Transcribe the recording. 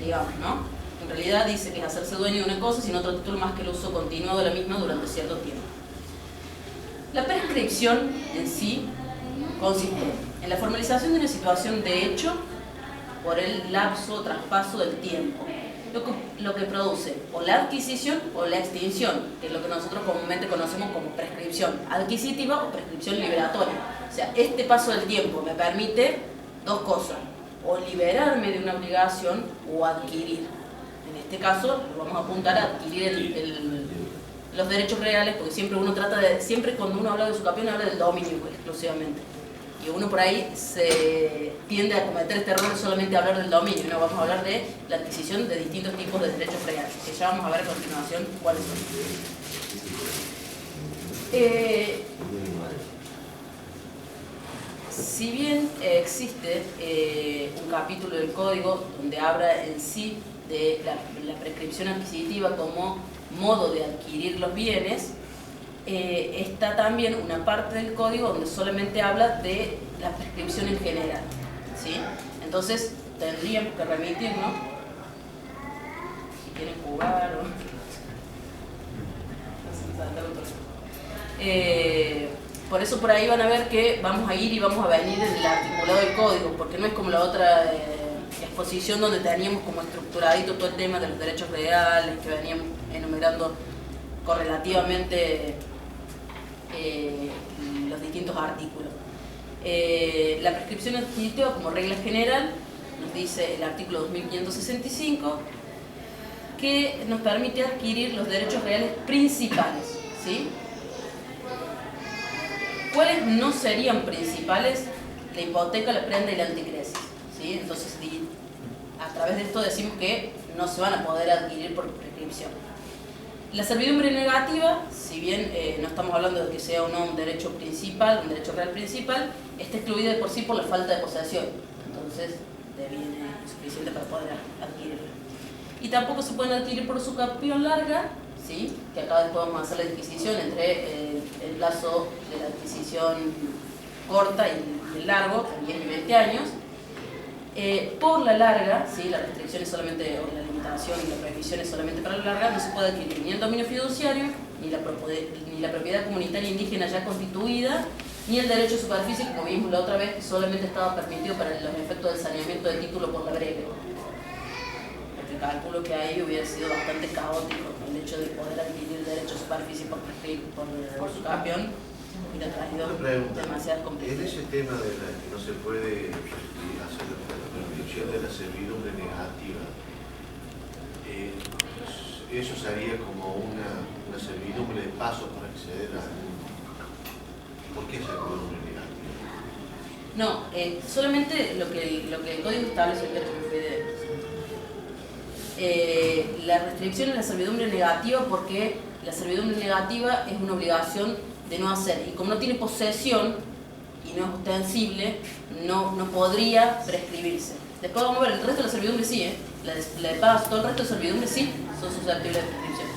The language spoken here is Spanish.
digamos, ¿no? En realidad dice que es hacerse dueño de una cosa sin otro título más que el uso continuado de la misma durante cierto tiempo. La prescripción en sí consiste en la formalización de una situación de hecho por el lapso o traspaso del tiempo, lo que produce o la adquisición o la extinción, que es lo que nosotros comúnmente conocemos como prescripción adquisitiva o prescripción liberatoria. O sea, este paso del tiempo me permite dos cosas, o liberarme de una obligación o adquirir. En este caso, vamos a apuntar a adquirir los derechos reales, porque siempre uno trata de, siempre cuando uno habla de usucapión habla del dominio exclusivamente. Y uno por ahí se tiende a cometer este error de solamente hablar del dominio, no vamos a hablar de la adquisición de distintos tipos de derechos reales, que ya vamos a ver a continuación cuáles son. Si bien existe un capítulo del código donde habla en sí de la prescripción adquisitiva como modo de adquirir los bienes, está también una parte del código donde solamente habla de la prescripción en general, ¿sí? Entonces tendríamos que remitirnos, si quieren jugar o... por eso por ahí van a ver que vamos a ir y vamos a venir en el articulado del código, porque no es como la otra exposición donde teníamos como estructuradito todo el tema de los derechos reales, que veníamos enumerando correlativamente los distintos artículos. La prescripción adquisitiva como regla general nos dice el artículo 2565 que nos permite adquirir los derechos reales principales, ¿sí? ¿Cuáles no serían principales? La hipoteca, la prenda y la anticresis, ¿sí? Entonces a través de esto decimos que no se van a poder adquirir por prescripción. La servidumbre negativa, si bien no estamos hablando de que sea o no un derecho principal, un derecho real principal, está excluida de por sí por la falta de posesión. Entonces, deviene suficiente para poder adquirirla. Y tampoco se pueden adquirir por usucapión larga, ¿sí? Que acá después vamos a hacer la disquisición entre el plazo de la adquisición corta y el largo, 10 y 20 años. Por la larga, ¿sí? La restricción es solamente, o la limitación y la prohibición es solamente para la larga, no se puede adquirir ni el dominio fiduciario, ni la propiedad comunitaria indígena ya constituida, ni el derecho de superficie, como vimos la otra vez, que solamente estaba permitido para los efectos del saneamiento de título por la breve. Porque calculo que ahí hubiera sido bastante caótico el hecho de poder adquirir derecho de superficie por su capión, hubiera traído demasiadas complicaciones. En ese tema de la que no se puede hacer la prescripción de la servidumbre negativa, eso sería como una servidumbre de paso para acceder a algún... ¿Por qué servidumbre negativa? No, solamente lo que el código establece, la restricción es la servidumbre negativa, porque la servidumbre negativa es una obligación de no hacer, y como no tiene posesión y no es ostensible, no podría prescribirse. Después vamos a ver, el resto de la servidumbre sí, la de paso, todo el resto de servidumbre sí son susceptibles de prescripción.